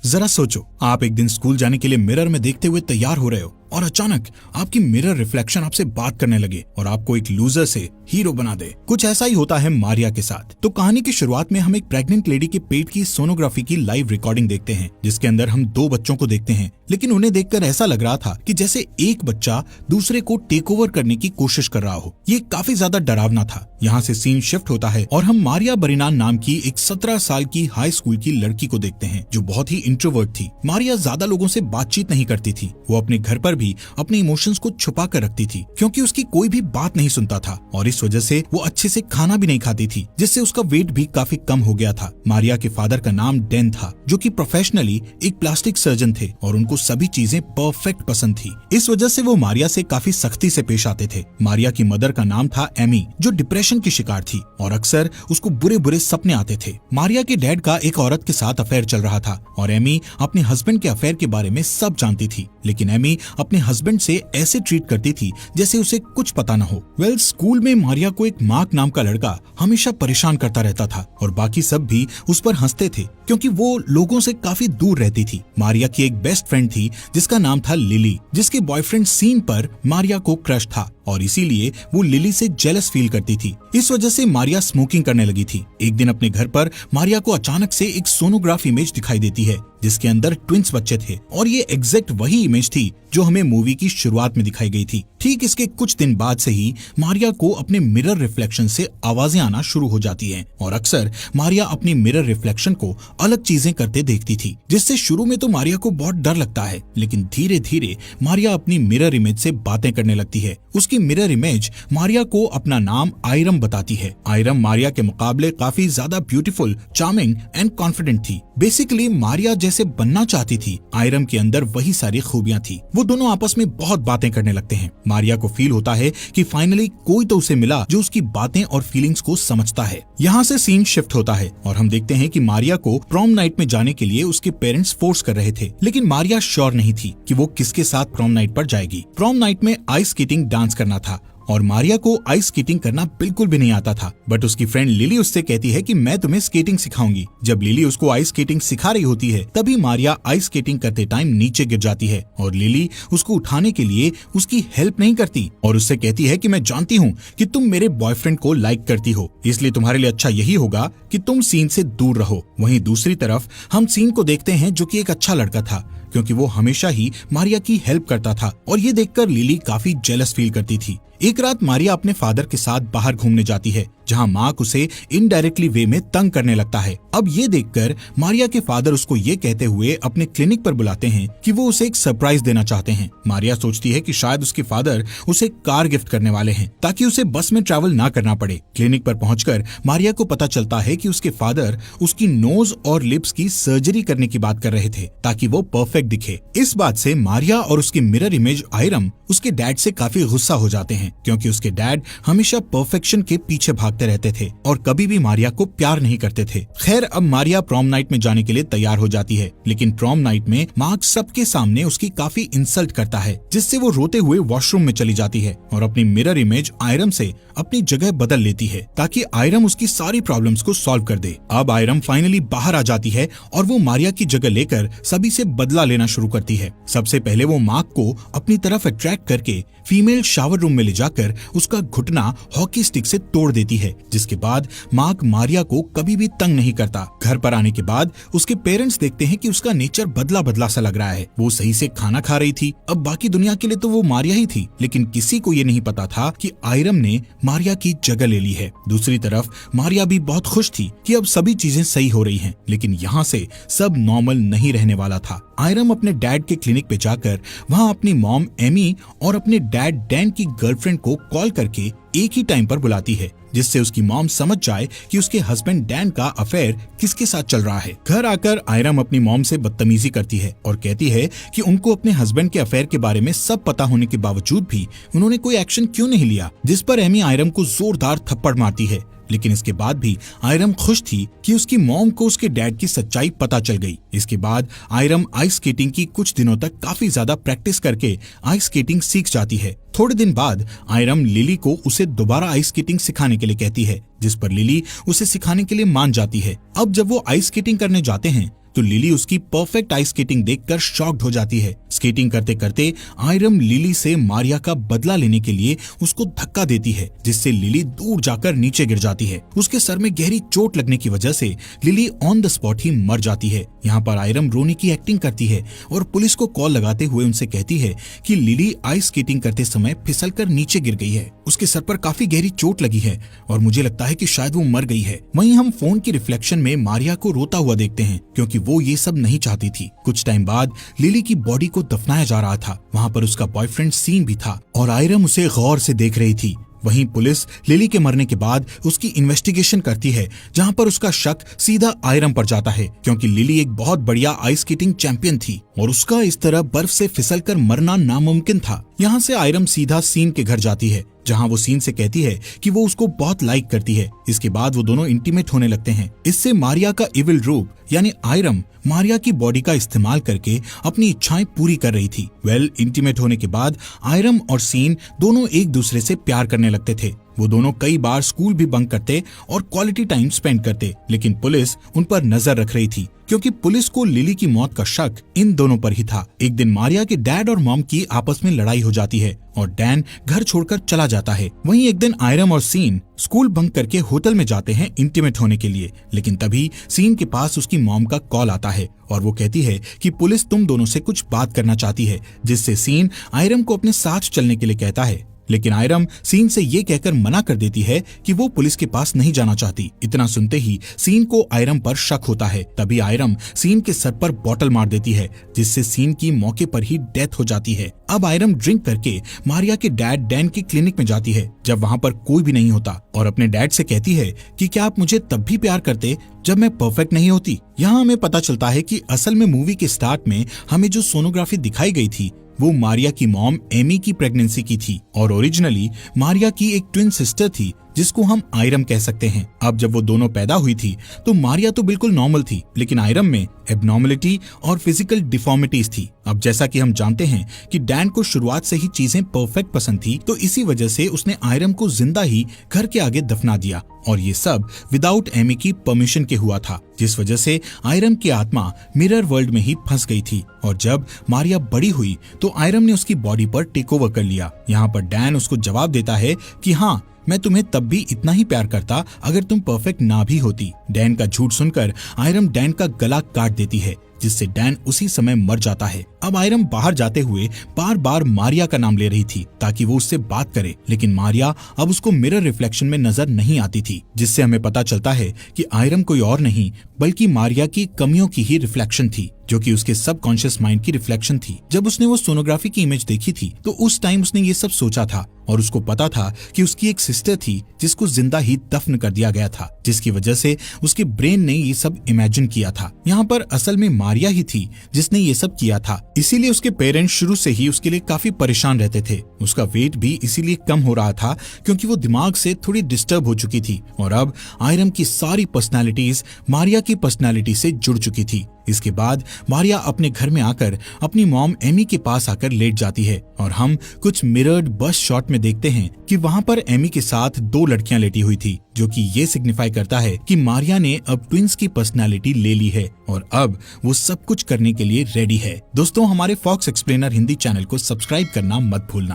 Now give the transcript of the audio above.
जरा सोचो, आप एक दिन स्कूल जाने के लिए मिरर में देखते हुए तैयार हो रहे हो और अचानक आपकी मिरर रिफ्लेक्शन आपसे बात करने लगे और आपको एक लूजर से हीरो बना दे। कुछ ऐसा ही होता है मारिया के साथ। तो कहानी की शुरुआत में हम एक प्रेग्नेंट लेडी के पेट की सोनोग्राफी की लाइव रिकॉर्डिंग देखते हैं, जिसके अंदर हम 2 बच्चों को देखते हैं, लेकिन उन्हें देखकर ऐसा लग रहा था कि जैसे एक बच्चा दूसरे को टेक ओवर करने की कोशिश कर रहा हो। ये काफी ज्यादा डरावना था। यहाँ से सीन शिफ्ट होता है और हम मारिया बरिनान नाम की एक 17 साल की हाई स्कूल की लड़की को देखते हैं, जो बहुत ही इंट्रोवर्ट थी। मारिया ज्यादा लोगों से बातचीत नहीं करती थी। वो अपने घर पर भी अपने इमोशंस को छुपा कर रखती थी, क्योंकि उसकी कोई भी बात नहीं सुनता था और इस वजह से वो अच्छे से खाना भी नहीं खाती थी, जिससे उसका वेट भी काफी कम हो गया था। मारिया के फादर का नाम डैन था, जो कि प्रोफेशनली एक प्लास्टिक सर्जन थे और उनको सभी चीजें परफेक्ट पसंद थी। इस वजह से वो मारिया से काफी सख्ती से पेश आते थे। मारिया की मदर का नाम था एमी, जो डिप्रेशन की शिकार थी और अक्सर उसको बुरे बुरे सपने आते थे। मारिया के डैड का एक औरत के साथ अफेयर चल रहा था और एमी अपने हस्बैंड के अफेयर के बारे में सब जानती थी, लेकिन एमी अपने हस्बैंड से ऐसे ट्रीट करती थी जैसे उसे कुछ पता न हो। स्कूल में मारिया को एक मार्क नाम का लड़का हमेशा परेशान करता रहता था और बाकी सब भी उस पर हंसते थे, क्योंकि वो लोगों से काफी दूर रहती थी। मारिया की एक बेस्ट फ्रेंड थी जिसका नाम था लिली, जिसके बॉयफ्रेंड सीन पर मारिया को क्रश था और इसीलिए वो लिली से जेलस फील करती थी। इस वजह से मारिया स्मोकिंग करने लगी थी। एक दिन अपने घर पर मारिया को अचानक से एक सोनोग्राफ इमेज दिखाई देती है, जिसके अंदर ट्विंस बच्चे थे और ये एग्जैक्ट वही इमेज थी जो हमें मूवी की शुरुआत में दिखाई गई थी। ठीक इसके कुछ दिन बाद से ही मारिया को अपने मिरर रिफ्लेक्शन से आवाजें आना शुरू हो जाती हैं और अक्सर मारिया अपनी मिरर रिफ्लेक्शन को अलग चीजें करते देखती थी, जिससे शुरू में तो मारिया को बहुत डर लगता है, लेकिन धीरे धीरे मारिया अपनी मिरर इमेज से बातें करने लगती है। उसकी मिरर इमेज मारिया को अपना नाम आयरम बताती है। आयरम मारिया के मुकाबले काफी ज्यादा ब्यूटीफुल, चार्मिंग एंड कॉन्फिडेंट थी। बेसिकली मारिया जैसे बनना चाहती थी, आयरम के अंदर वही सारी खूबियां थी। वो दोनों आपस में बहुत बातें करने लगते हैं। मारिया को फील होता है कि फाइनली कोई तो उसे मिला जो उसकी बातें और फीलिंग्स को समझता है। यहाँ से सीन शिफ्ट होता है और हम देखते हैं कि मारिया को प्रॉम नाइट में जाने के लिए उसके पेरेंट्स फोर्स कर रहे थे, लेकिन मारिया श्योर नहीं थी कि वो किसके साथ प्रॉम नाइट पर जाएगी। प्रॉम नाइट में आइस स्केटिंग डांस करना था और मारिया को आइस स्केटिंग करना बिल्कुल भी नहीं आता था, बट उसकी फ्रेंड लिली उससे कहती है कि मैं तुम्हें स्केटिंग सिखाऊंगी। जब लिली उसको आइस स्केटिंग सिखा रही होती है, तभी मारिया आइस स्केटिंग करते टाइम नीचे गिर जाती है और लिली उसको उठाने के लिए उसकी हेल्प नहीं करती और उससे कहती है कि मैं जानती हूँ कि तुम मेरे बॉयफ्रेंड को लाइक करती हो, इसलिए तुम्हारे लिए अच्छा यही होगा कि तुम सीन से दूर रहो। वहीं दूसरी तरफ हम सीन को देखते हैं, जो कि एक अच्छा लड़का था, क्योंकि वो हमेशा ही मारिया की हेल्प करता था और ये देखकर लिली काफी जेलस फील करती थी। एक रात मारिया अपने फादर के साथ बाहर घूमने जाती है, जहां मार्क उसे इनडायरेक्टली वे में तंग करने लगता है। अब ये देखकर मारिया के फादर उसको ये कहते हुए अपने क्लिनिक पर बुलाते हैं कि वो उसे एक सरप्राइज देना चाहते हैं। मारिया सोचती है कि शायद उसके फादर उसे कार गिफ्ट करने वाले हैं, ताकि उसे बस में ट्रैवल ना करना पड़े। क्लिनिक पर पहुंचकर मारिया को पता चलता है कि उसके फादर उसकी नोज और लिप्स की सर्जरी करने की बात कर रहे थे, ताकि वो परफेक्ट दिखे। इस बात से मारिया और उसकी मिरर इमेज आयरम उसके डैड से काफी गुस्सा हो जाते हैं, क्योंकि उसके डैड हमेशा परफेक्शन के पीछे भागते रहते थे और कभी भी मारिया को प्यार नहीं करते थे। खैर, अब मारिया प्रॉम नाइट में जाने के लिए तैयार हो जाती है, लेकिन प्रॉम नाइट में मार्क सबके सामने उसकी काफी इंसल्ट करता है, जिससे वो रोते हुए वॉशरूम में चली जाती है और अपनी मिरर इमेज आयरम से अपनी जगह बदल लेती है, ताकि आयरम उसकी सारी प्रॉब्लम्स को सॉल्व कर दे। अब आयरम फाइनली बाहर आ जाती है और वो मारिया की जगह लेकर सभी से बदला लेना शुरू करती है। सबसे पहले वो मार्क को अपनी तरफ अट्रैक्ट करके फीमेल शावर रूम में ले जाकर उसका घुटना हॉकी स्टिक से तोड़ देती है, जिसके बाद मार्क मारिया को कभी भी तंग नहीं करता। घर पर आने के बाद उसके पेरेंट्स देखते हैं कि उसका नेचर बदला बदला सा लग रहा है। वो सही से खाना खा रही थी, अब बाकी दुनिया के लिए तो वो मारिया ही थी, लेकिन किसी को ये नहीं पता था कि आयरम ने मारिया की जगह ले ली है। दूसरी तरफ मारिया भी बहुत खुश थी कि अब सभी चीजें सही हो रही हैं, लेकिन यहाँ से सब नॉर्मल नहीं रहने वाला था। आयरम अपने डैड के क्लिनिक पे जाकर वहाँ अपनी मॉम एमी और अपने डैड डैन की गर्लफ्रेंड को कॉल करके एक ही टाइम पर बुलाती है, जिससे उसकी मॉम समझ जाए कि उसके हस्बैंड डैन का अफेयर किसके साथ चल रहा है। घर आकर आयरम अपनी मॉम से बदतमीजी करती है और कहती है कि उनको अपने हस्बैंड के अफेयर के बारे में सब पता होने के बावजूद भी उन्होंने कोई एक्शन क्यों नहीं लिया, जिस पर एमी आयरम को जोरदार थप्पड़ मारती है। लेकिन इसके बाद भी आयरम खुश थी कि उसकी मॉम को उसके डैड की सच्चाई पता चल गई। इसके बाद आयरम आइस स्केटिंग की कुछ दिनों तक काफी ज्यादा प्रैक्टिस करके आइस स्केटिंग सीख जाती है। थोड़े दिन बाद आयरम लिली को उसे दोबारा आइस स्केटिंग सिखाने के लिए कहती है, जिस पर लिली उसे सिखाने के लिए मान जाती है। अब जब वो आइस स्केटिंग करने जाते हैं तो लिली उसकी परफेक्ट आइस स्केटिंग देखकर शॉक्ड हो जाती है। स्केटिंग करते करते आयरम लिली से मारिया का बदला लेने के लिए उसको धक्का देती है, जिससे लिली दूर जाकर नीचे गिर जाती है। उसके सर में गहरी चोट लगने की वजह से लिली ऑन द स्पॉट ही मर जाती है। यहाँ पर आयरम रोने की एक्टिंग करती है और पुलिस को कॉल लगाते हुए उनसे कहती है कि लिली आइस स्केटिंग करते समय फिसलकर नीचे गिर गई है, उसके सर पर काफी गहरी चोट लगी है और मुझे लगता है कि शायद वो मर गई है। वहीं हम फोन की रिफ्लेक्शन में मारिया को रोता हुआ देखते हैं, क्योंकि वो ये सब नहीं चाहती थी। कुछ टाइम बाद लिली की बॉडी को दफनाया जा रहा था। वहाँ पर उसका बॉयफ्रेंड सीन भी था और आयरम उसे गौर से देख रही थी। वहीं पुलिस लिली के मरने के बाद उसकी इन्वेस्टिगेशन करती है, जहां पर उसका शक सीधा आयरम पर जाता है, क्योंकि लिली एक बहुत बढ़िया आइस स्केटिंग चैंपियन थी और उसका इस तरह बर्फ से फिसलकर मरना नामुमकिन था। यहाँ से आयरम सीधा सीन के घर जाती है, जहां वो सीन से कहती है कि वो उसको बहुत लाइक करती है। इसके बाद वो दोनों इंटीमेट होने लगते हैं। इससे मारिया का इविल रूप यानी आयरम मारिया की बॉडी का इस्तेमाल करके अपनी इच्छाएं पूरी कर रही थी। इंटीमेट होने के बाद आयरम और सीन दोनों एक दूसरे से प्यार करने लगते थे। वो दोनों कई बार स्कूल भी बंक करते और क्वालिटी टाइम स्पेंड करते, लेकिन पुलिस उन पर नजर रख रही थी, क्योंकि पुलिस को लिली की मौत का शक इन दोनों पर ही था। एक दिन मारिया के डैड और मॉम की आपस में लड़ाई हो जाती है और डैन घर छोड़कर चला जाता है। वहीं एक दिन आयरम और सीन स्कूल बंक करके होटल में जाते हैं इंटीमेट होने के लिए, लेकिन तभी सीन के पास उसकी मॉम का कॉल आता है और वो कहती है कि पुलिस तुम दोनों से कुछ बात करना चाहती है, जिससे सीन आयरम को अपने साथ चलने के लिए कहता है। लेकिन आयरम सीन से ये कहकर मना कर देती है कि वो पुलिस के पास नहीं जाना चाहती। इतना सुनते ही सीन को आयरम पर शक होता है। तभी आयरम सीन के सर पर बॉटल मार देती है, जिससे सीन की मौके पर ही डेथ हो जाती है। अब आयरम ड्रिंक करके मारिया के डैड डैन के क्लिनिक में जाती है, जब वहाँ पर कोई भी नहीं होता, और अपने डैड से कहती है कि क्या आप मुझे तब भी प्यार करते जब मैं परफेक्ट नहीं होती। यहाँ हमें पता चलता है कि असल में मूवी के स्टार्ट में हमें जो सोनोग्राफी दिखाई गई थी वो मारिया की मॉम एमी की प्रेगनेंसी की थी और ओरिजिनली मारिया की एक ट्विन सिस्टर थी, जिसको हम आयरम कह सकते हैं। अब जब वो दोनों पैदा हुई थी तो मारिया तो बिल्कुल नॉर्मल थी, लेकिन आयरम में एबनॉर्मलिटी और फिजिकल डिफॉर्मिटीज थी। अब जैसा कि हम जानते हैं कि डैन को शुरुआत से ही चीजें परफेक्ट पसंद थी, तो इसी वजह से उसने आयरम को जिंदा ही घर के आगे दफना दिया, और ये सब विदाउट एमी की परमिशन के हुआ था, जिस वजह से आयरम की आत्मा मिरर वर्ल्ड में ही फंस गई थी। और जब मारिया बड़ी हुई तो आयरम ने उसकी बॉडी पर टेक ओवर कर लिया। यहाँ पर डैन उसको जवाब देता है कि हाँ, मैं तुम्हें तब भी इतना ही प्यार करता अगर तुम परफेक्ट ना भी होती। डैन का झूठ सुनकर आयरम डैन का गला काट देती है, जिससे डैन उसी समय मर जाता है। अब आयरम बाहर जाते हुए बार बार मारिया का नाम ले रही थी ताकि वो उससे बात करे, लेकिन मारिया अब उसको मिरर रिफ्लेक्शन में नजर नहीं आती थी, जिससे हमें पता चलता है कि आयरम कोई और नहीं बल्कि मारिया की कमियों की ही रिफ्लेक्शन थी, जो कि उसके सबकॉन्शियस माइंड की रिफ्लेक्शन थी। जब उसने वो सोनोग्राफी की इमेज देखी थी तो उस टाइम उसने ये सब सोचा था और उसको पता था कि उसकी एक सिस्टर थी जिसको जिंदा ही दफन कर दिया गया था, जिसकी वजह से उसके ब्रेन ने ये सब इमेजिन किया था। यहाँ पर असल में मारिया ही थी जिसने ये सब किया था, इसीलिए उसके पेरेंट्स शुरू से ही उसके लिए काफी परेशान रहते थे। उसका वेट भी इसीलिए कम हो रहा था क्योंकि वो दिमाग से थोड़ी डिस्टर्ब हो चुकी थी, और अब आयरम की सारी पर्सनालिटीज मारिया की पर्सनालिटी से जुड़ चुकी थी। इसके बाद मारिया अपने घर में आकर अपनी मॉम एमी के पास आकर लेट जाती है, और हम कुछ मिरर्ड बस शॉट में देखते हैं कि वहाँ पर एमी के साथ 2 लड़कियां लेटी हुई थी, जो कि ये सिग्निफाई करता है कि मारिया ने अब ट्विंस की पर्सनालिटी ले ली है और अब वो सब कुछ करने के लिए रेडी है। दोस्तों, हमारे फॉक्स एक्सप्लेनर हिंदी चैनल को सब्सक्राइब करना मत भूलना।